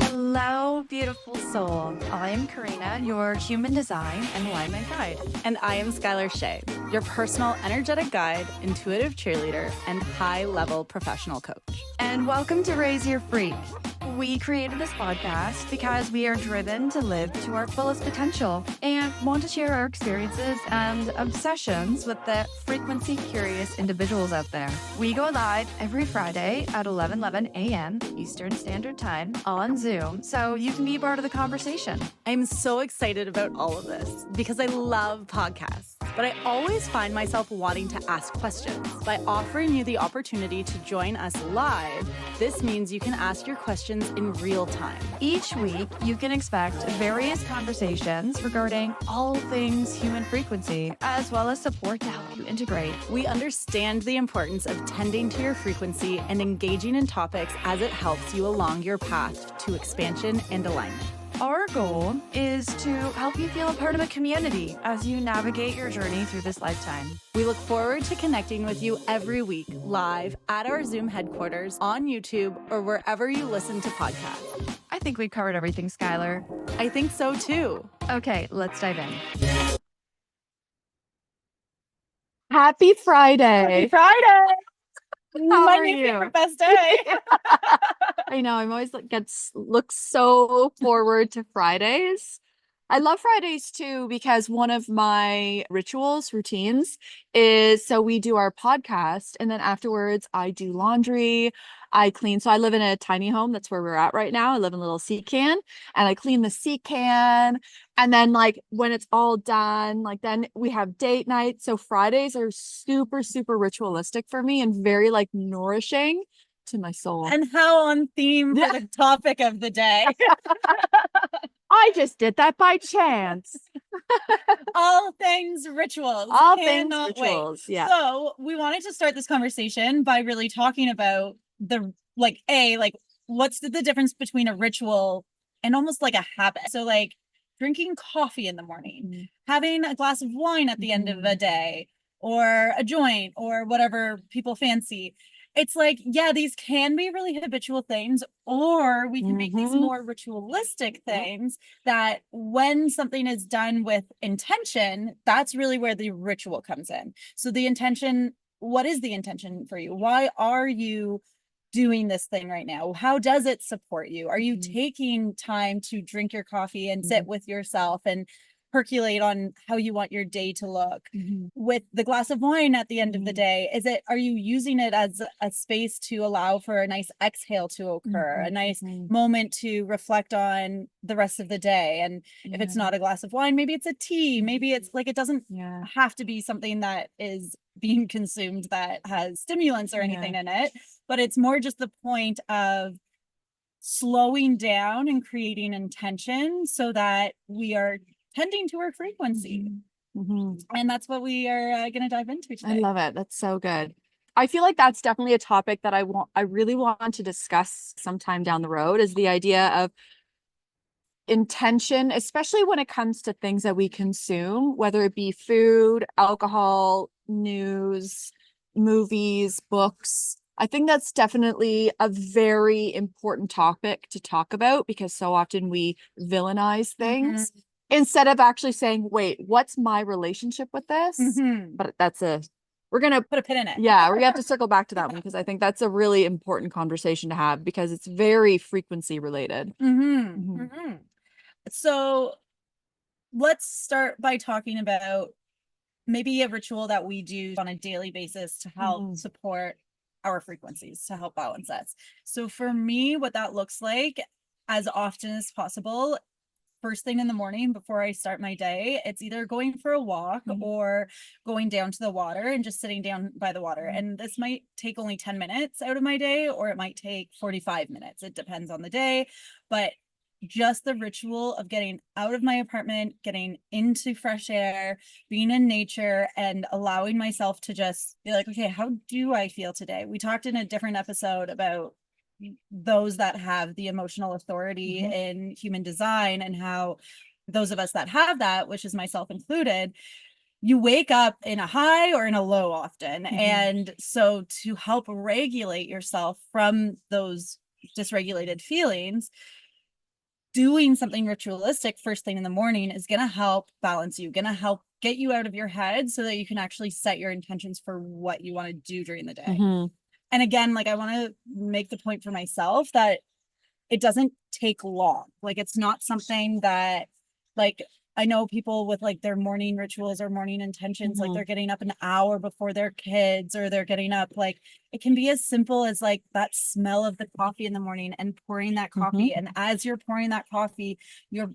Hello, beautiful soul. I am Korinna, your human design and alignment guide. And I am Skylar Shea, your personal energetic guide, intuitive cheerleader, and high-level professional coach. And welcome to Raise Your Freak. We created this podcast because we are driven to live to our fullest potential and want to share our experiences and obsessions with the frequency-curious individuals out there. We go live every Friday at 11:11 a.m. Eastern Standard Time on Zoom, so you can be part of the conversation. I'm so excited about all of this because I love podcasts, but I always find myself wanting to ask questions. By offering you the opportunity to join us live, this means you can ask your questions in real time. Each week, you can expect various conversations regarding all things human frequency, as well as support to help you integrate. We understand the importance of tending to your frequency and engaging in topics as it helps you along your path to expansion and alignment. Our goal is to help you feel a part of a community as you navigate your journey through this lifetime. We look forward to connecting with you every week live at our Zoom headquarters, on YouTube, or wherever you listen to podcasts. I think we covered everything, Skylar. I think so too. Okay, let's dive in. Happy Friday. Happy Friday. How My are new you? favorite best day. I know. I'm always look so forward to Fridays. I love Fridays too because one of my routines is so we do our podcast and then afterwards I do laundry, I clean. So I live in a tiny home. That's where we're at right now. I live in a little sea can and I clean the sea can. And then like when it's all done, like then we have date night. So Fridays are super, super ritualistic for me and very like nourishing to my soul. And how on theme for the topic of the day. I just did that by chance. All things rituals. All things Cannot wait. rituals. Yeah. So we wanted to start this conversation by really talking about what's the difference between a ritual and almost like a habit. So like drinking coffee in the morning, having a glass of wine at the end of the day, or a joint, or whatever people fancy. It's like, yeah, these can be really habitual things, or we can make these more ritualistic things that when something is done with intention, that's really where the ritual comes in. So the intention, what is the intention for you? Why are you doing this thing right now? How does it support you? Are you taking time to drink your coffee and sit with yourself and percolate on how you want your day to look? With the glass of wine at the end of the day, are you using it as a space to allow for a nice exhale to occur, a nice moment to reflect on the rest of the day? And if it's not a glass of wine, maybe it's a tea, maybe it's like, it doesn't have to be something that is being consumed that has stimulants or anything in it, but it's more just the point of slowing down and creating intention so that we are tending to our frequency. And that's what we are going to dive into today. I love it. That's so good. I feel like that's definitely a topic that I really want to discuss sometime down the road, is the idea of intention, especially when it comes to things that we consume, whether it be food, alcohol, news, movies, books. I think that's definitely a very important topic to talk about because so often we villainize things. Instead of actually saying, wait, what's my relationship with this? But we're going to put a pin in it. Yeah, we're going to have to circle back to that one because I think that's a really important conversation to have because it's very frequency related. So let's start by talking about maybe a ritual that we do on a daily basis to help support our frequencies, to help balance us. So for me, what that looks like as often as possible, first thing in the morning before I start my day, it's either going for a walk or going down to the water and just sitting down by the water. And this might take only 10 minutes out of my day, or it might take 45 minutes. It depends on the day, but just the ritual of getting out of my apartment, getting into fresh air, being in nature, and allowing myself to just be like, okay, how do I feel today? We talked in a different episode about those that have the emotional authority in human design and how those of us that have that, which is myself included, you wake up in a high or in a low often. Mhm. And so to help regulate yourself from those dysregulated feelings, doing something ritualistic first thing in the morning is going to help balance you, going to help get you out of your head so that you can actually set your intentions for what you want to do during the day. Mhm. And again, like I want to make the point for myself that it doesn't take long. Like it's not something that, like, I know people with like their morning rituals or morning intentions, like Mhm. they're getting up an hour before their kids, or they're getting up, like it can be as simple as like that smell of the coffee in the morning and pouring that coffee. Mhm. And as you're pouring that coffee, you're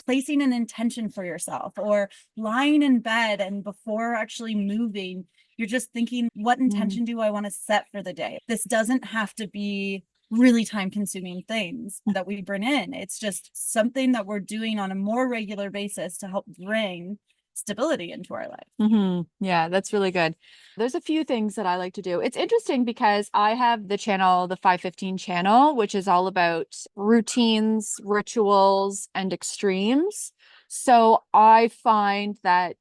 placing an intention for yourself, or lying in bed and before actually moving, you're just thinking, what intention do I want to set for the day? This doesn't have to be really time consuming things that we bring in. It's just something that we're doing on a more regular basis to help bring stability into our life. Mhm. Yeah, that's really good. There's a few things that I like to do. It's interesting because I have the channel, the 515 channel, which is all about routines, rituals, and extremes. So I find that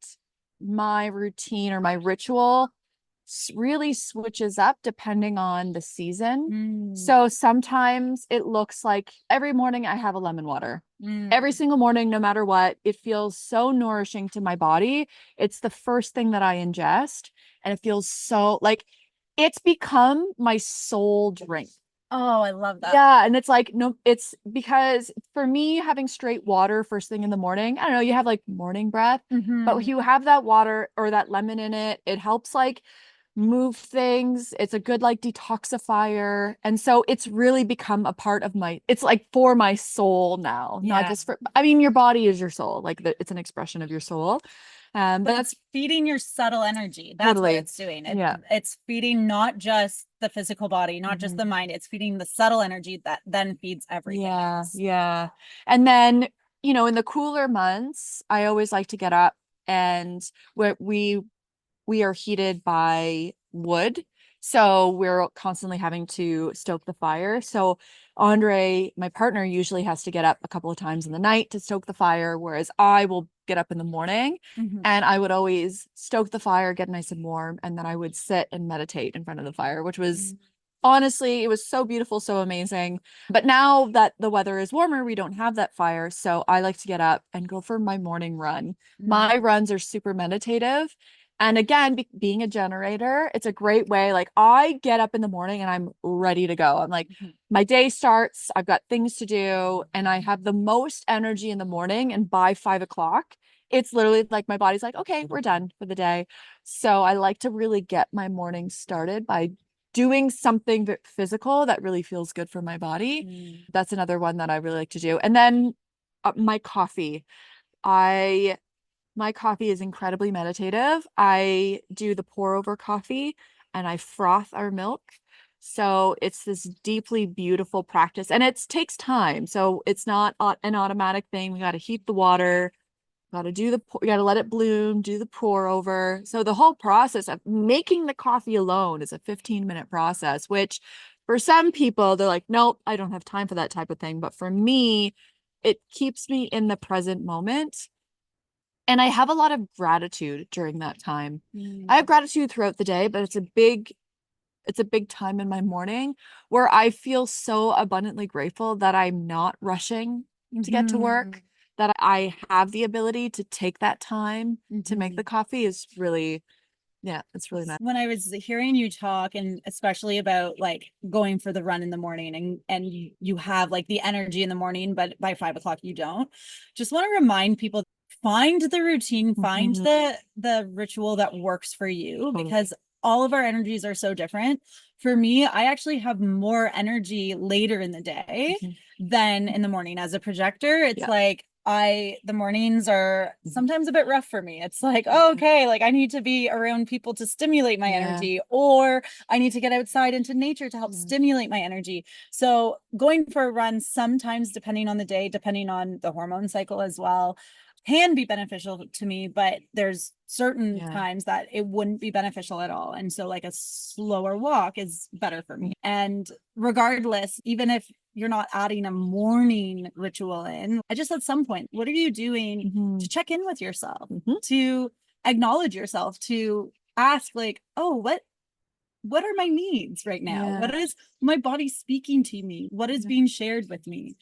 my routine or my ritual really switches up depending on the season. So sometimes it looks like every morning I have a lemon water. Every single morning, no matter what, it feels so nourishing to my body. It's the first thing that I ingest, and it feels so like it's become my soul drink. Oh, I love that. Yeah, and it's like, no, it's because for me, having straight water first thing in the morning, I don't know, you have like morning breath, but you have that water or that lemon in it, it helps like move things. It's a good like detoxifier. And so it's really become a part of my, it's like for my soul now, not Yeah. just for, I mean, your body is your soul, like it's an expression of your soul. But But it's feeding your subtle energy. That's Totally. what it's doing. Yeah. It's feeding not just the physical body, not just Mhm. the mind. It's feeding the subtle energy that then feeds everything Yeah, else. yeah. And then, in the cooler months, I always like to get up and we are heated by wood. So we're constantly having to stoke the fire. So Andre, my partner, usually has to get up a couple of times in the night to stoke the fire, whereas I will get up in the morning and I would always stoke the fire, get nice and warm, and then I would sit and meditate in front of the fire, which was honestly, it was so beautiful, so amazing. But now that the weather is warmer, we don't have that fire. So I like to get up and go for my morning run. My runs are super meditative. And again, being a generator, it's a great way. Like I get up in the morning and I'm ready to go. I'm like, my day starts, I've got things to do, and I have the most energy in the morning. And by 5 o'clock, it's literally like my body's like, okay, we're done for the day. So I like to really get my morning started by doing something physical that really feels good for my body. That's another one that I really like to do. And then my coffee. My coffee is incredibly meditative. I do the pour over coffee and I froth our milk. So it's this deeply beautiful practice and it takes time. So it's not an automatic thing. We got to heat the water, got to do you got to let it bloom, do the pour over. So the whole process of making the coffee alone is a 15-minute process, which for some people, they're like, nope, I don't have time for that type of thing. But for me, it keeps me in the present moment. And I have a lot of gratitude during that time. I have gratitude throughout the day, but it's a big time in my morning where I feel so abundantly grateful that I'm not rushing to get to work, that I have the ability to take that time to make the coffee is really, yeah, it's really nice. When I was hearing you talk, and especially about like going for the run in the morning, and you have like the energy in the morning, but by 5 o'clock you don't. Just want to remind people, find the routine, find the ritual that works for you, because all of our energies are so different. For me, I actually have more energy later in the day than in the morning. As a projector, it's like the mornings are sometimes a bit rough for me. It's like, oh, okay, like I need to be around people to stimulate my energy, or I need to get outside into nature to help stimulate my energy. So going for a run, sometimes depending on the day, depending on the hormone cycle as well, can be beneficial to me, but there's certain times that it wouldn't be beneficial at all. And so like a slower walk is better for me. And regardless, even if you're not adding a morning ritual in, I just at some point, what are you doing to check in with yourself, to acknowledge yourself, to ask like, oh, what are my needs right now? Yeah. What is my body speaking to me? What is being shared with me?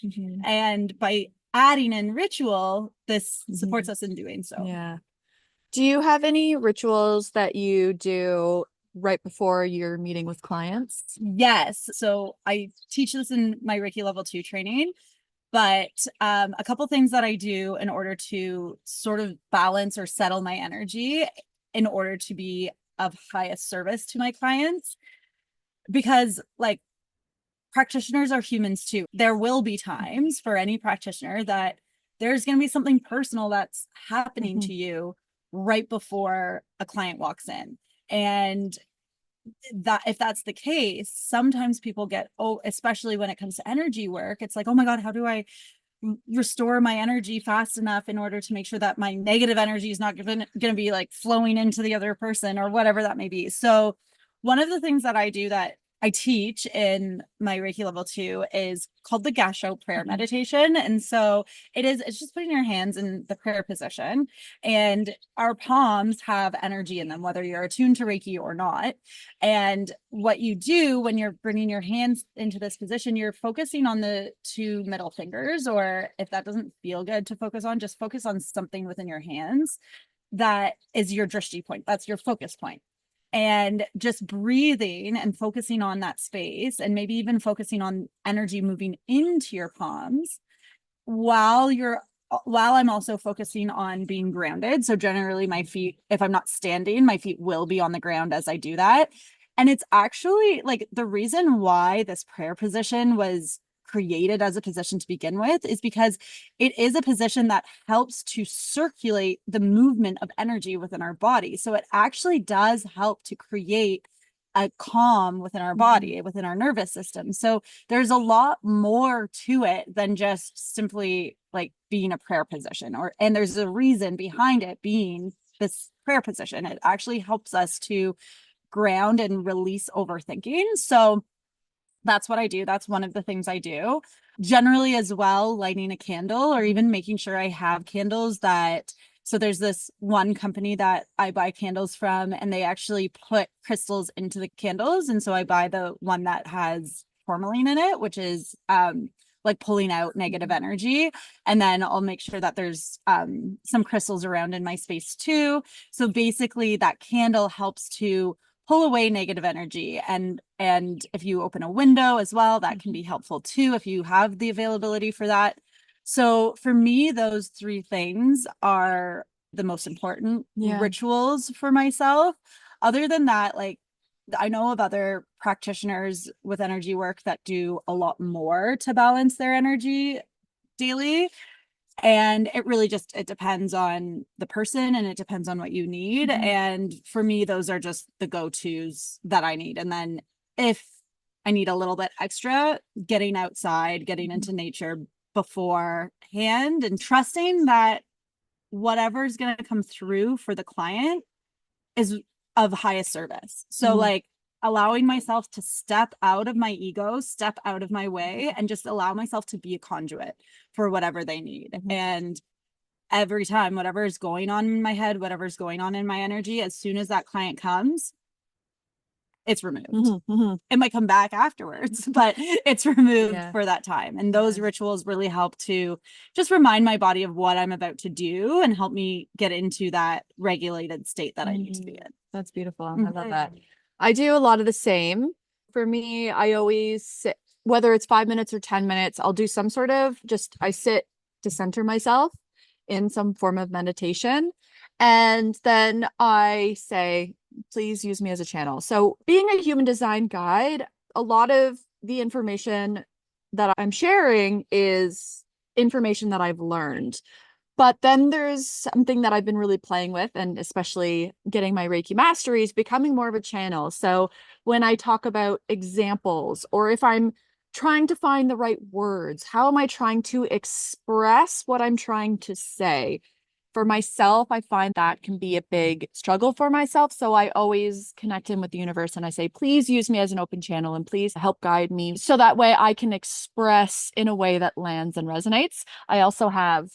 And by adding in ritual, this supports us in doing so. Yeah. Do you have any rituals that you do right before you're meeting with clients? Yes. So I teach this in my Reiki level 2 training, but a couple things that I do in order to sort of balance or settle my energy in order to be of highest service to my clients, because like practitioners are humans too. There will be times for any practitioner that there's going to be something personal that's happening to you right before a client walks in. And that if that's the case, sometimes people get, oh, especially when it comes to energy work, it's like, oh my God, how do I restore my energy fast enough in order to make sure that my negative energy is not going to be like flowing into the other person or whatever that may be. So one of the things that I do that I teach in my Reiki level 2 is called the Gasho prayer meditation. And so it's just putting your hands in the prayer position, and our palms have energy in them, whether you're attuned to Reiki or not. And what you do when you're bringing your hands into this position, you're focusing on the 2 middle fingers, or if that doesn't feel good to focus on, just focus on something within your hands that is your drishti point. That's your focus point. And just breathing and focusing on that space, and maybe even focusing on energy moving into your palms while I'm also focusing on being grounded. So generally my feet, if I'm not standing, my feet will be on the ground as I do that. And it's actually like the reason why this prayer position was created as a position to begin with is because it is a position that helps to circulate the movement of energy within our body. So it actually does help to create a calm within our body, within our nervous system. So there's a lot more to it than just simply like being a prayer position, and there's a reason behind it being this prayer position. It actually helps us to ground and release overthinking. So that's what I do. That's one of the things I do. Generally as well, lighting a candle, or even making sure I have candles that, so there's this one company that I buy candles from, and they actually put crystals into the candles. And so I buy the one that has tourmaline in it, which is like pulling out negative energy. And then I'll make sure that there's some crystals around in my space too. So basically that candle helps to pull away negative energy. And if you open a window as well, that can be helpful too, if you have the availability for that. So for me, those 3 things are the most important rituals for myself. Other than that, like I know of other practitioners with energy work that do a lot more to balance their energy daily. And it really just, it depends on the person, and it depends on what you need. And for me, those are just the go-tos that I need. And then if I need a little bit extra, getting outside, getting into nature beforehand, and trusting that whatever's going to come through for the client is of highest service. So like allowing myself to step out of my ego, step out of my way, and just allow myself to be a conduit for whatever they need. And every time, whatever is going on in my head, whatever's going on in my energy, as soon as that client comes, it's removed. It might come back afterwards, but it's removed for that time. And those rituals really help to just remind my body of what I'm about to do and help me get into that regulated state that I need to be in. That's beautiful. I love that. I do a lot of the same. For me, I always sit, whether it's 5 minutes or 10 minutes, I'll do some sort of I sit to center myself in some form of meditation. And then I say, please use me as a channel. So being a human design guide, a lot of the information that I'm sharing is information that I've learned. But then there's something that I've been really playing with, and especially getting my Reiki masteries, becoming more of a channel. So when I talk about examples, or if I'm trying to find the right words, how am I trying to express what I'm trying to say? For myself, I find that can be a big struggle for myself. So I always connect in with the universe and I say, please use me as an open channel and please help guide me so that way I can express in a way that lands and resonates. I also have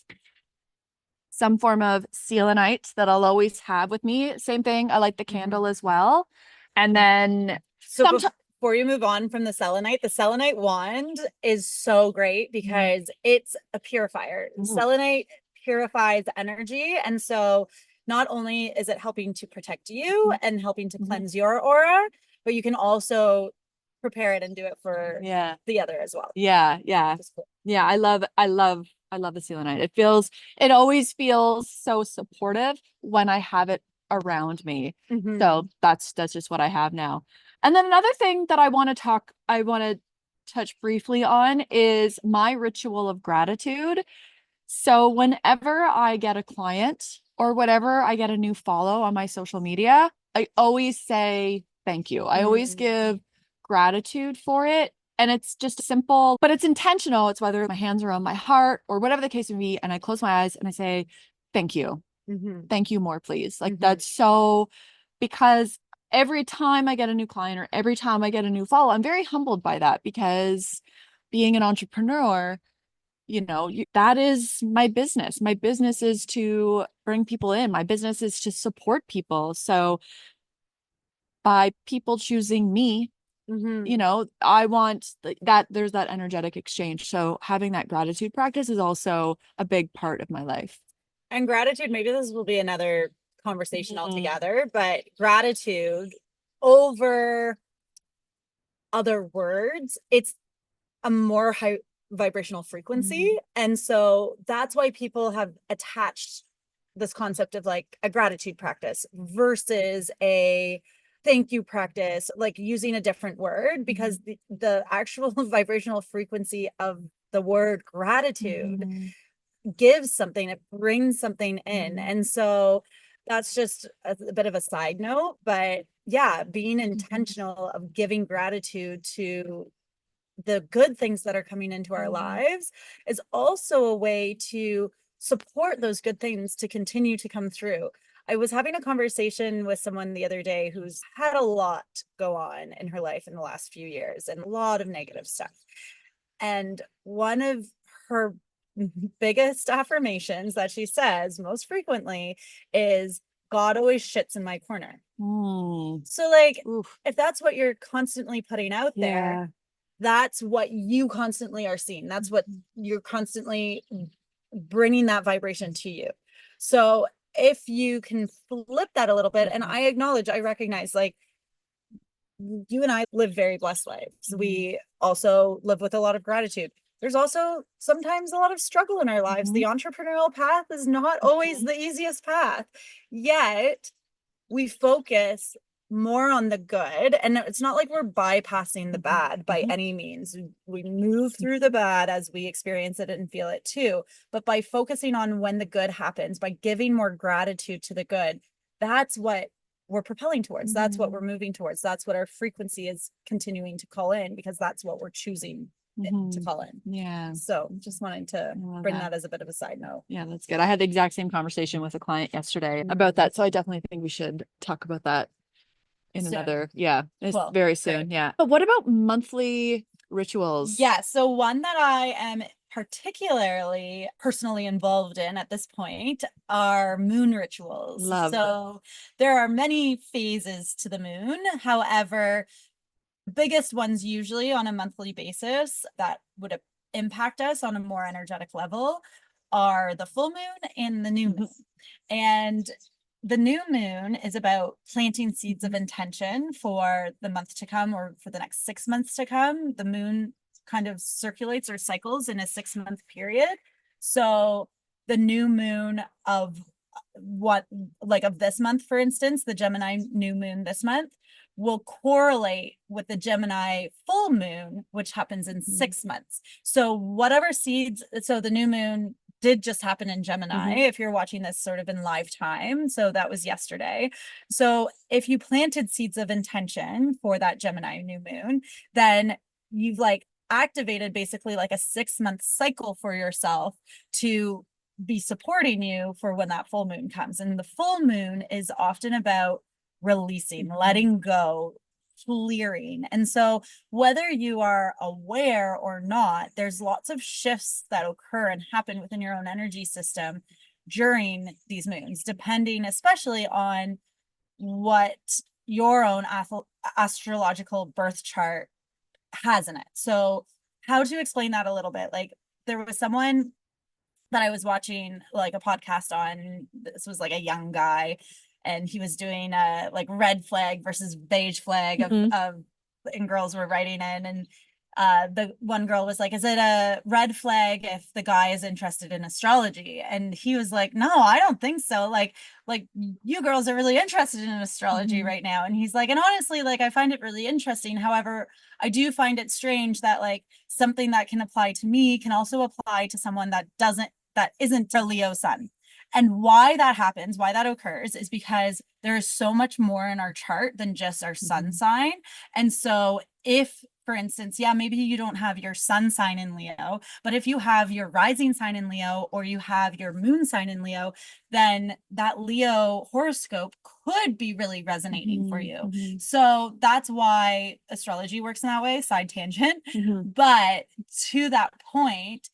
some form of selenite that I'll always have with me. Same thing. I like the candle as well. And then So before you move on from the selenite wand is so great because it's a purifier. Selenite purifies energy. And so not only is it helping to protect you and helping to cleanse your aura, but you can also prepare it and do it for the other as well. Cool. Yeah. I love the selenite. It always feels so supportive when I have it around me. So that's just what I have now. And then another thing that I want to touch briefly on is my ritual of gratitude. So whenever I get a client or whatever, I get a new follow on my social media, I always say thank you. I always give gratitude for it. And it's just simple, but it's intentional. It's whether my hands are on my heart or whatever the case may be. And I close my eyes and I say, thank you. Thank you more, please. Like that's so, because every time I get a new client or every time I get a new follow, I'm very humbled by that, because being an entrepreneur, that is my business. My business is to bring people in. My business is to support people. So by people choosing me, I want that there's that energetic exchange. So having that gratitude practice is also a big part of my life. And gratitude, maybe this will be another conversation altogether, but gratitude over other words, it's a more high vibrational frequency. And so that's why people have attached this concept of like a gratitude practice versus a thank you practice, like using a different word, because the actual vibrational frequency of the word gratitude gives something, it brings something in. And so that's just a bit of a side note, but yeah, being intentional of giving gratitude to the good things that are coming into our lives is also a way to support those good things to continue to come through. I was having a conversation with someone the other day who's had a lot go on in her life in the last few years and a lot of negative stuff. And one of her biggest affirmations that she says most frequently is, God always shits in my corner. So like, if that's what you're constantly putting out there, that's what you constantly are seeing. That's what you're constantly bringing that vibration to you. So if you can flip that a little bit, and I recognize, like, you and I live very blessed lives. We also live with a lot of gratitude. There's also sometimes a lot of struggle in our lives. The entrepreneurial path is not always the easiest path, yet we focus more on the good. And it's not like we're bypassing the bad by any means. We move through the bad as we experience it and feel it too. But by focusing on when the good happens, by giving more gratitude to the good, that's what we're propelling towards. That's what we're moving towards. That's what our frequency is continuing to call in, because that's what we're choosing to call in. Yeah. So just wanting to bring that as a bit of a side note. Yeah, that's good. I had the exact same conversation with a client yesterday about that. So I definitely think we should talk about that in another, very soon. Great. Yeah. But what about monthly rituals? Yeah. So one that I am particularly personally involved in at this point are moon rituals. So there are many phases to the moon. However, biggest ones usually on a monthly basis that would impact us on a more energetic level are the full moon and the new moon. And the new moon is about planting seeds of intention for the month to come, or for the next 6 months to come. The moon kind of circulates or cycles in a 6-month period. So the new moon of this month, for instance, the Gemini new moon this month will correlate with the Gemini full moon, which happens in 6 months. So whatever seeds, so the new moon did just happen in Gemini, if you're watching this sort of in live time. So that was yesterday. So if you planted seeds of intention for that Gemini new moon, then you've like activated basically like a 6-month cycle for yourself to be supporting you for when that full moon comes. And the full moon is often about releasing, letting go, clearing. And so whether you are aware or not, there's lots of shifts that occur and happen within your own energy system during these moons, depending especially on what your own astrological birth chart has in it. So how to explain that a little bit? Like, there was someone that I was watching like a podcast on. This was like a young guy, and he was doing a like red flag versus beige flag of and girls were writing in, and the one girl was like, is it a red flag if the guy is interested in astrology? And he was like, no, I don't think so. Like you girls are really interested in astrology right now. And he's like, and honestly, like, I find it really interesting. However, I do find it strange that like something that can apply to me can also apply to someone that isn't a Leo sun. And why that happens, why that occurs, is because there is so much more in our chart than just our sun sign. And so if, for instance, yeah, maybe you don't have your sun sign in Leo, but if you have your rising sign in Leo or you have your moon sign in Leo, then that Leo horoscope could be really resonating for you. So that's why astrology works in that way, side tangent. But to that point,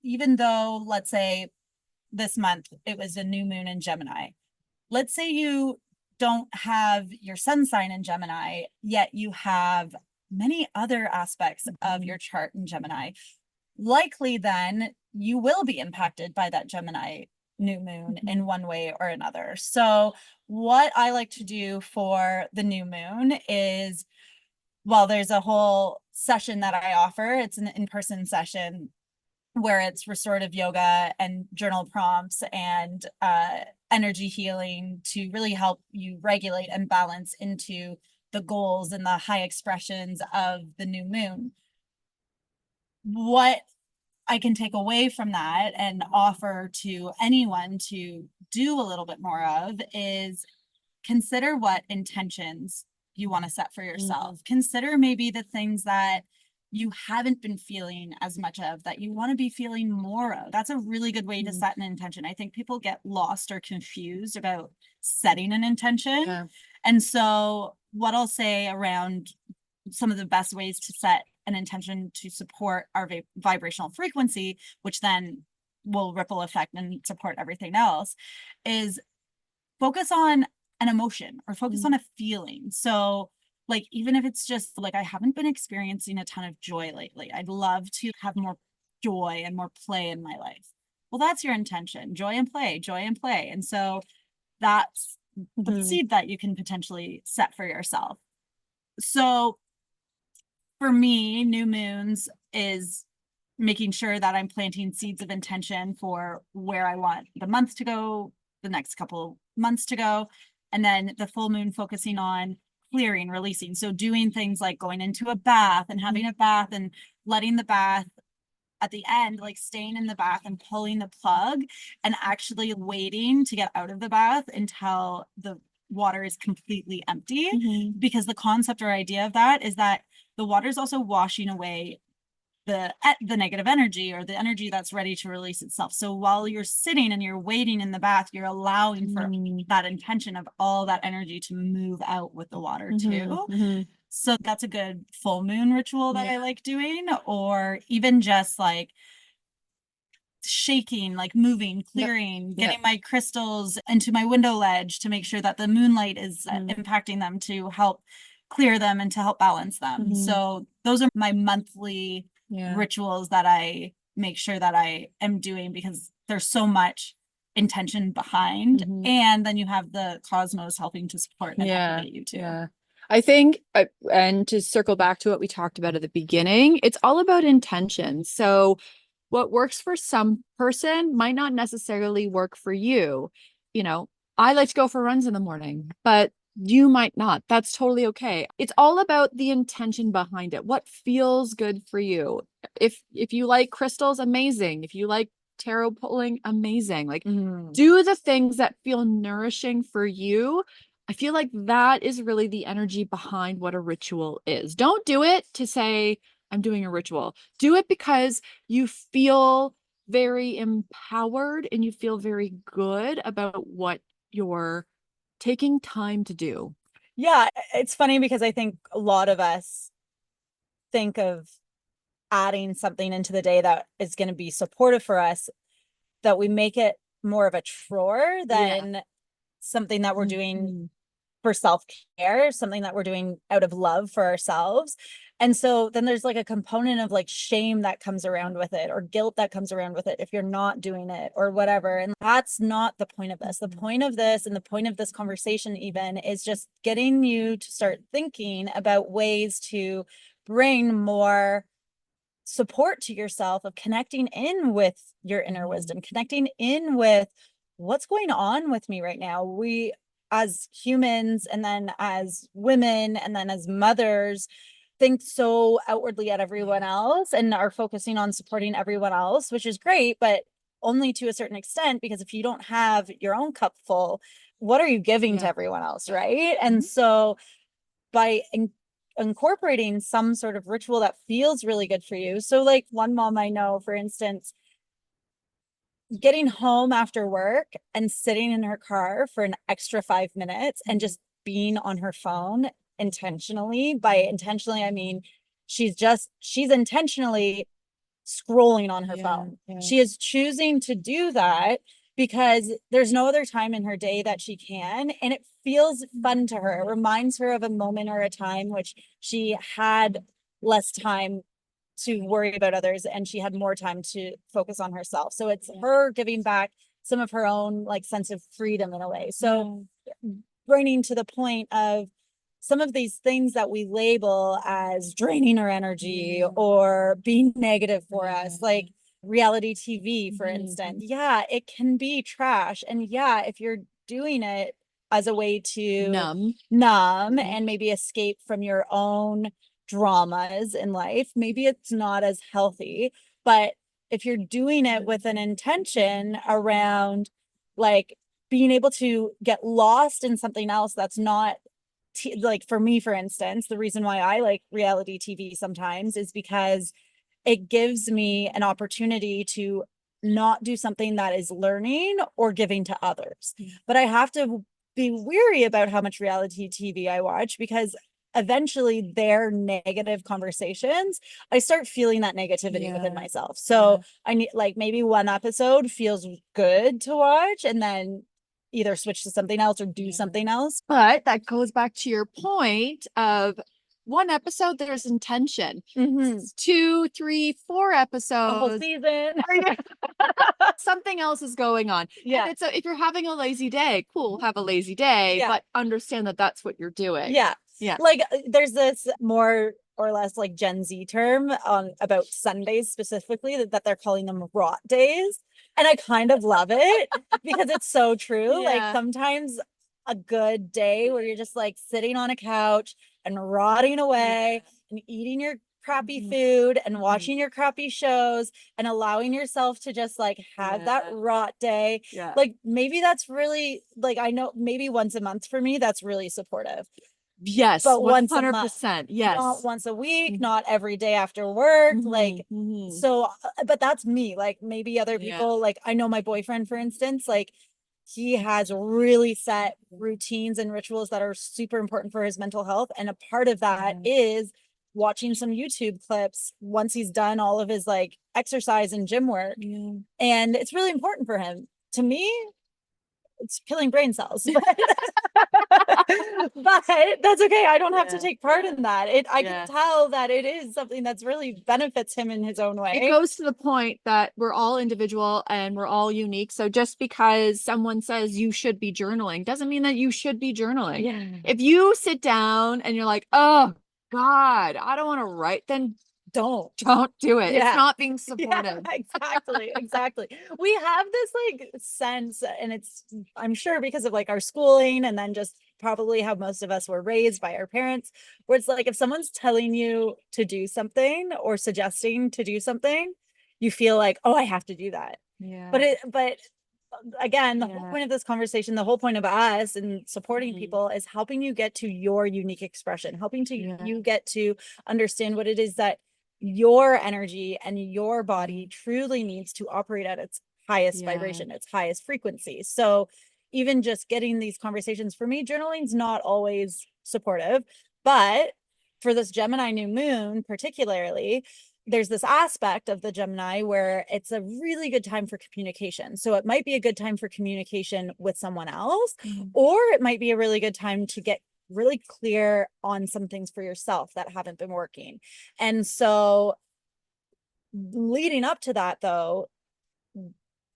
even though, let's say this month it was a new moon in Gemini, let's say you don't have your sun sign in Gemini, yet you have many other aspects of your chart in Gemini, likely then you will be impacted by that Gemini new moon in one way or another. So what I like to do for the new moon is, well, there's a whole session that I offer. It's an in-person session where it's restorative yoga and journal prompts and energy healing to really help you regulate and balance into the goals and the high expressions of the new moon. What I can take away from that and offer to anyone to do a little bit more of is consider what intentions you want to set for yourself. Consider maybe the things that you haven't been feeling as much of that you want to be feeling more of. That's a really good way to set an intention. I think people get lost or confused about setting an intention. And so what I'll say around some of the best ways to set an intention to support our vibrational frequency, which then will ripple effect and support everything else, is focus on an emotion or focus on a feeling. So like, even if it's just like, I haven't been experiencing a ton of joy lately, I'd love to have more joy and more play in my life. Well, that's your intention, joy and play, joy and play. And so that's the seed that you can potentially set for yourself. So for me, new moons is making sure that I'm planting seeds of intention for where I want the month to go, the next couple months to go. And then the full moon focusing on clearing, releasing. So doing things like going into a bath and having a bath and letting the bath at the end, like staying in the bath and pulling the plug and actually waiting to get out of the bath until the water is completely empty. Because the concept or idea of that is that the water is also washing away the negative energy or the energy that's ready to release itself. So while you're sitting and you're waiting in the bath, you're allowing for that intention of all that energy to move out with the water too. So that's a good full moon ritual that I like doing, or even just like shaking, like moving, clearing, getting my crystals into my window ledge to make sure that the moonlight is impacting them to help clear them and to help balance them. So those are my monthly rituals that I make sure that I am doing, because there's so much intention behind, and then you have the cosmos helping to support and activate you too. I think, and to circle back to what we talked about at the beginning, it's all about intention. So what works for some person might not necessarily work for you. You know, I like to go for runs in the morning, but you might not. That's totally okay. It's all about the intention behind it. What feels good for you? If you like crystals, amazing. If you like tarot pulling, amazing. Like do the things that feel nourishing for you. I feel like that is really the energy behind what a ritual is. Don't do it to say, I'm doing a ritual. Do it because you feel very empowered and you feel very good about what you're taking time to do. Yeah, it's funny because I think a lot of us think of adding something into the day that is going to be supportive for us, that we make it more of a chore than something that we're doing for self-care, something that we're doing out of love for ourselves. And so then there's like a component of like shame that comes around with it, or guilt that comes around with it if you're not doing it or whatever. And that's not the point of this. The point of this, and the point of this conversation even, is just getting you to start thinking about ways to bring more support to yourself, of connecting in with your inner wisdom, connecting in with what's going on with me right now. We, as humans, and then as women, and then as mothers, think so outwardly at everyone else and are focusing on supporting everyone else, which is great, but only to a certain extent, because if you don't have your own cup full, what are you giving to everyone else, right? And so by incorporating some sort of ritual that feels really good for you. So like one mom I know, for instance, getting home after work and sitting in her car for an extra 5 minutes and just being on her phone intentionally. By intentionally, I mean she's intentionally scrolling on her phone. She is choosing to do that because there's no other time in her day that she can, and it feels fun to her. It reminds her of a moment or a time which she had less time to worry about others and she had more time to focus on herself. So it's her giving back some of her own like sense of freedom in a way. So bringing to the point of some of these things that we label as draining our energy or being negative for us, like reality TV, for instance. Yeah, it can be trash. And yeah, if you're doing it as a way to numb and maybe escape from your own dramas in life, maybe it's not as healthy. But if you're doing it with an intention around like being able to get lost in something else that's not like, for me, for instance, the reason why I like reality TV sometimes is because it gives me an opportunity to not do something that is learning or giving to others. But I have to be weary about how much reality TV I watch, because eventually their negative conversations, I start feeling that negativity within myself. So I need, like, maybe one episode feels good to watch and then either switch to something else or do something else. But that goes back to your point of one episode, there's intention. 2, 3, 4 episodes, A whole season. something else is going on. Yeah. And if you're having a lazy day, cool, have a lazy day, but understand that that's what you're doing. Yeah. Yeah. Like there's this more or less like Gen Z term about Sundays specifically that they're calling them rot days. And I kind of love it because it's so true. Like sometimes a good day where you're just like sitting on a couch and rotting away and eating your crappy food and watching your crappy shows and allowing yourself to just like have that rot day. Like maybe that's really, like, I know maybe once a month for me, that's really supportive. Yes, but 100%. Yes. Not once a week, not every day after work. Like, so, but that's me. Like maybe other people, like I know my boyfriend, for instance, like he has really set routines and rituals that are super important for his mental health. And a part of that is watching some YouTube clips once he's done all of his like exercise and gym work. And it's really important for him. To me, it's killing brain cells. But that's okay. I don't have to take part in that. I can tell that it is something that's really benefits him in his own way. It goes to the point that we're all individual and we're all unique. So just because someone says you should be journaling doesn't mean that you should be journaling. If you sit down and you're like, oh God, I don't want to write, then don't do it. It's not being supportive. Exactly. We have this like sense, and it's, I'm sure because of like our schooling and then just probably how most of us were raised by our parents, where it's like if someone's telling you to do something or suggesting to do something, you feel like, oh, I have to do that. But again, the whole point of this conversation, the whole point of us and supporting people is helping you get to your unique expression, helping to you get to understand what it is that your energy and your body truly needs to operate at its highest vibration, its highest frequency. So even just getting these conversations, for me, journaling's not always supportive, but for this Gemini new moon particularly, there's this aspect of the Gemini where it's a really good time for communication. So it might be a good time for communication with someone else, or it might be a really good time to get really clear on some things for yourself that haven't been working. And so leading up to that, though,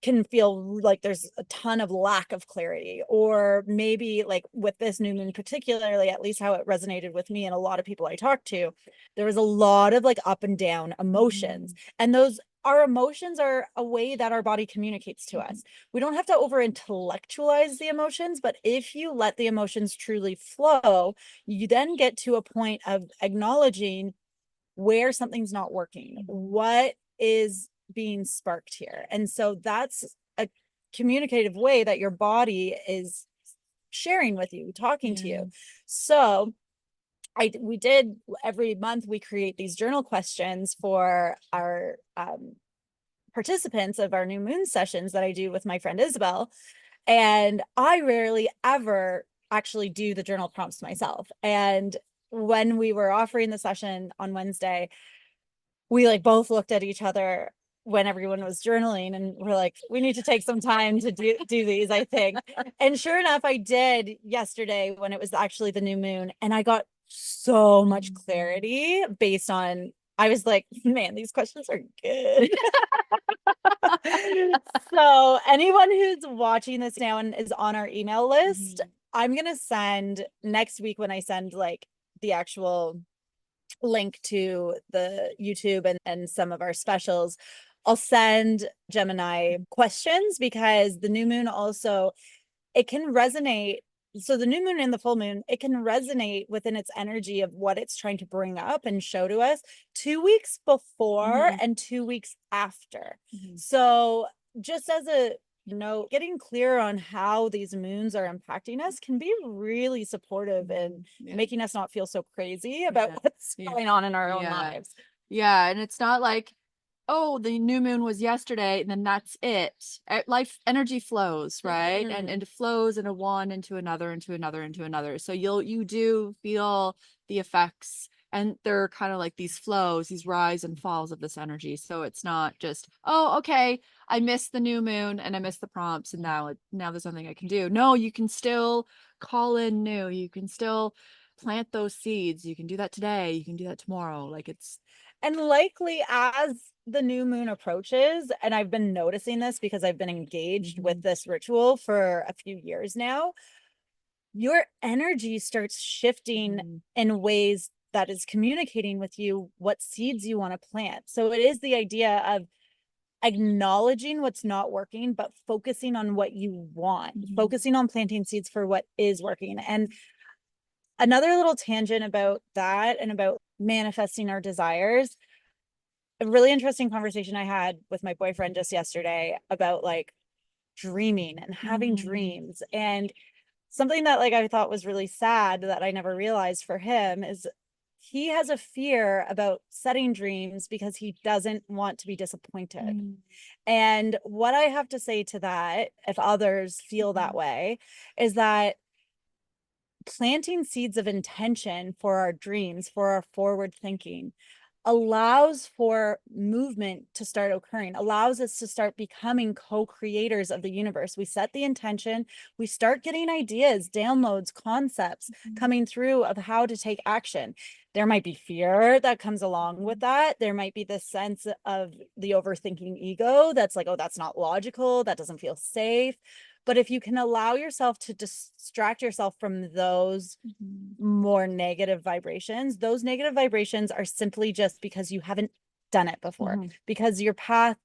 can feel like there's a ton of lack of clarity, or maybe like with this new moon particularly, at least how it resonated with me and a lot of people I talked to, there was a lot of like up and down emotions. And our emotions are a way that our body communicates to us. We don't have to over intellectualize the emotions, but if you let the emotions truly flow, you then get to a point of acknowledging where something's not working, what is being sparked here. And so that's a communicative way that your body is sharing with you, talking to you. So we did, every month we create these journal questions for our participants of our new moon sessions that I do with my friend Isabel. And I rarely ever actually do the journal prompts myself. And when we were offering the session on Wednesday, we like both looked at each other when everyone was journaling, and we're like, we need to take some time to do these, I think. And sure enough, I did yesterday when it was actually the new moon, and I got so much clarity based on, I was like, man, these questions are good. So anyone who's watching this now and is on our email list, I'm going to send next week, when I send like the actual link to the YouTube and some of our specials, I'll send Gemini questions, because the new moon also, it can resonate. So the new moon and the full moon, it can resonate within its energy of what it's trying to bring up and show to us 2 weeks before and 2 weeks after. So just as a note, getting clear on how these moons are impacting us can be really supportive and making us not feel so crazy about what's going on in our own lives. Yeah. And it's not like, oh, the new moon was yesterday and then that's it. Life energy flows, right? And it flows into one, into another, into another, into another. So you do feel the effects, and they're kind of like these flows, these rise and falls of this energy. So it's not just, oh, okay, I missed the new moon and I missed the prompts, and now there's something I can do. No, you can still call in new. You can still plant those seeds. You can do that today. You can do that tomorrow. Like it's, and likely as the new moon approaches, and I've been noticing this because I've been engaged with this ritual for a few years now, your energy starts shifting in ways that is communicating with you what seeds you want to plant. So it is the idea of acknowledging what's not working, but focusing on what you want, focusing on planting seeds for what is working. And another little tangent about that and about manifesting our desires, a really interesting conversation I had with my boyfriend just yesterday about like dreaming and having dreams. And something that like I thought was really sad that I never realized for him is he has a fear about setting dreams because he doesn't want to be disappointed. And what I have to say to that, if others feel that way, is that planting seeds of intention for our dreams, for our forward thinking, allows for movement to start occurring, allows us to start becoming co-creators of the universe. We set the intention, we start getting ideas, downloads, concepts coming through of how to take action. There might be fear that comes along with that. There might be this sense of the overthinking ego that's like, oh, that's not logical, that doesn't feel safe. But if you can allow yourself to distract yourself from those more negative vibrations, those negative vibrations are simply just because you haven't done it before, because your path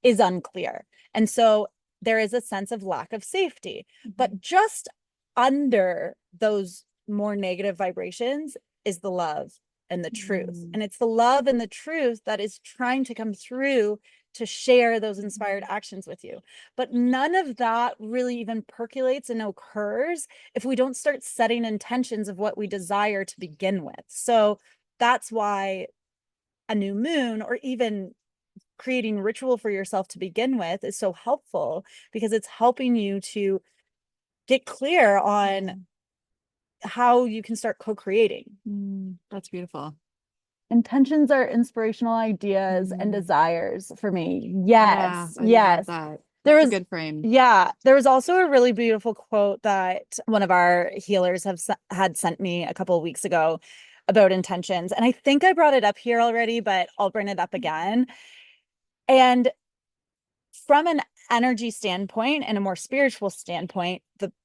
is unclear. And so there is a sense of lack of safety. But just under those more negative vibrations is the love and the truth. And it's the love and the truth that is trying to come through to share those inspired actions with you. But none of that really even percolates and occurs if we don't start setting intentions of what we desire to begin with. So that's why a new moon, or even creating ritual for yourself to begin with, is so helpful, because it's helping you to get clear on how you can start co-creating. that's beautiful. Intentions are inspirational ideas and desires for me. Yes. I Yes. love that. There That's was a good frame. Yeah, there was also a really beautiful quote that one of our healers had sent me a couple of weeks ago about intentions. And I think I brought it up here already, but I'll bring it up again. And from an energy standpoint and a more spiritual standpoint,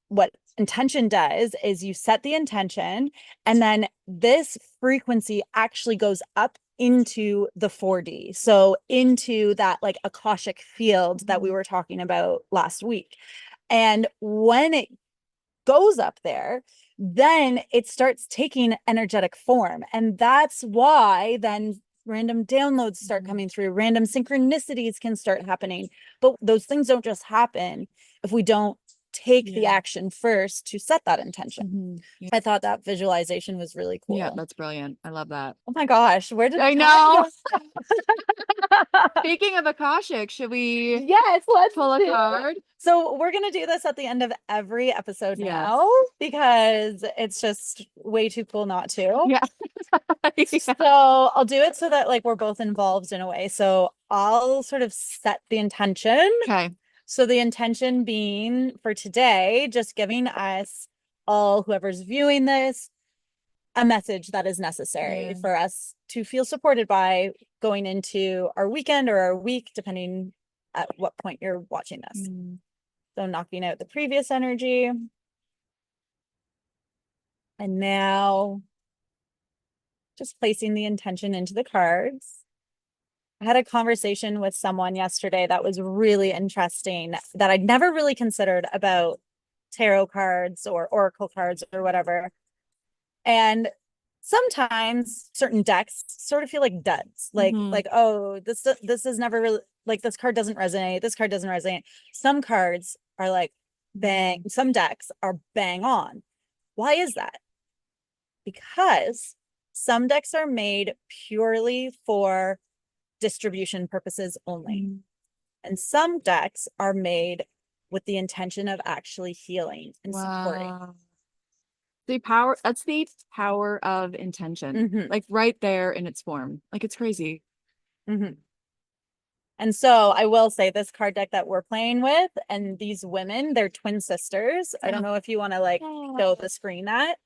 what intention does is you set the intention, and then this frequency actually goes up into the 4D. So into that like Akashic field that we were talking about last week. And when it goes up there, then it starts taking energetic form. And that's why then random downloads start coming through, random synchronicities can start happening. But those things don't just happen if we don't take the action first to set that intention. I thought that visualization was really cool. Yeah, that's brilliant. I love that. Oh my gosh, where did I know. Speaking of Akashic, should we Yes, let's pull a card? So we're going to do this at the end of every episode now because it's just way too cool not to. Yeah. So I'll do it so that like we're both involved in a way. So I'll sort of set the intention. Okay. So the intention being for today, just giving us all, whoever's viewing this, a message that is necessary for us to feel supported by going into our weekend or our week, depending at what point you're watching this. So knocking out the previous energy. And now just placing the intention into the cards. I had a conversation with someone yesterday that was really interesting that I'd never really considered about tarot cards or oracle cards or whatever. And sometimes certain decks sort of feel like duds, like oh, this is never really, like, this card doesn't resonate, this card doesn't resonate. Some cards are like bang, some decks are bang on. Why is that? Because some decks are made purely for distribution purposes only. And some decks are made with the intention of actually healing and supporting. That's the power of intention. Like right there in its form. Like it's crazy. And so I will say this card deck that we're playing with, and these women, they're twin sisters. I don't know if you want to like show the screen that.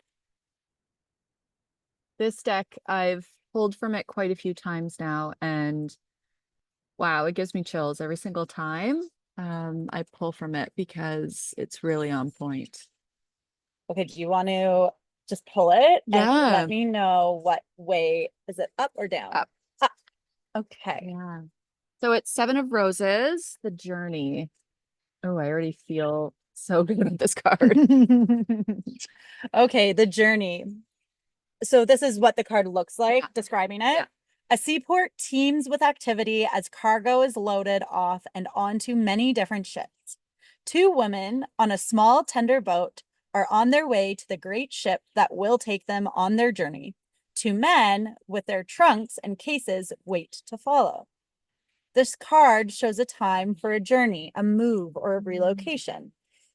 This deck, I've pulled from it quite a few times now, and wow, it gives me chills every single time I pull from it because it's really on point. Okay, do you want to just pull it and Yeah. let me know what way? Is it up or down? Up. Up. Okay. Yeah. So it's 7 of Roses, the journey. Oh, I already feel so good about this card. Okay, the journey. So this is what the card looks like, describing it. A seaport teems with activity as cargo is loaded off and onto many different ships. 2 women on a small tender boat are on their way to the great ship that will take them on their journey. 2 men with their trunks and cases wait to follow. This card shows a time for a journey, a move, or a relocation.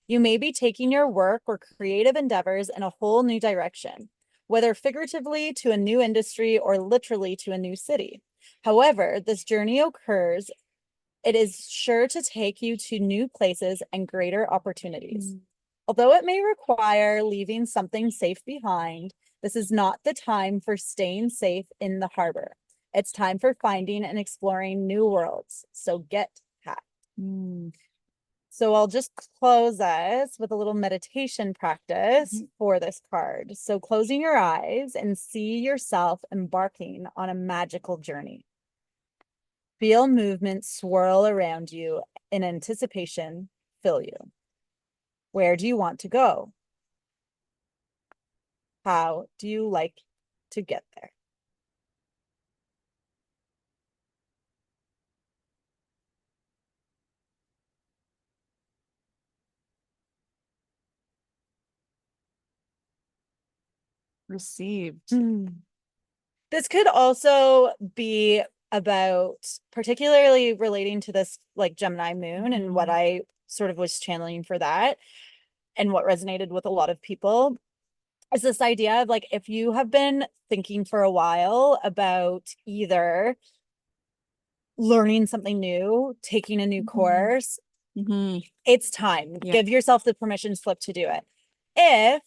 You may be taking your work or creative endeavors in a whole new direction, whether figuratively to a new industry or literally to a new city. However, this journey occurs, it is sure to take you to new places and greater opportunities. Although it may require leaving something safe behind, this is not the time for staying safe in the harbor. It's time for finding and exploring new worlds. So get packed. So I'll just close us with a little meditation practice for this card. So closing your eyes and see yourself embarking on a magical journey. Feel movement swirl around you in anticipation, fill you. Where do you want to go? How do you like to get there? Received. This could also be about, particularly relating to this like Gemini moon and what I sort of was channeling for that and what resonated with a lot of people. is this idea of like, if you have been thinking for a while about either learning something new, taking a new course, it's time. Yeah. Give yourself the permission slip to do it. If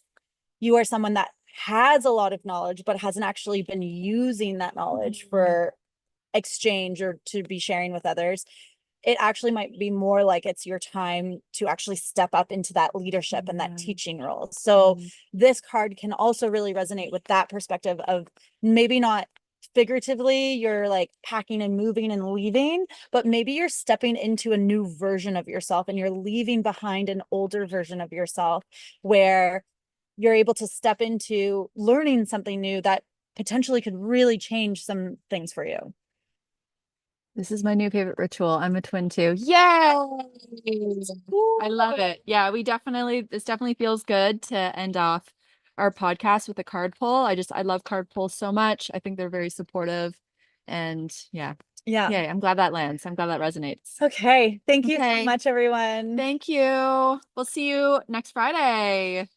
you are someone that has a lot of knowledge, but hasn't actually been using that knowledge for exchange or to be sharing with others, it actually might be more like it's your time to actually step up into that leadership and that teaching role. So this card can also really resonate with that perspective of maybe not figuratively you're like packing and moving and leaving, but maybe you're stepping into a new version of yourself and you're leaving behind an older version of yourself where you're able to step into learning something new that potentially could really change some things for you. This is my new favorite ritual. I'm a twin too. Yay! I love it. Yeah, this definitely feels good to end off our podcast with a card pull. I love card pulls so much. I think they're very supportive. And yeah. Yeah. I'm glad that lands. I'm glad that resonates. Okay. Thank you so much, everyone. Thank you. We'll see you next Friday.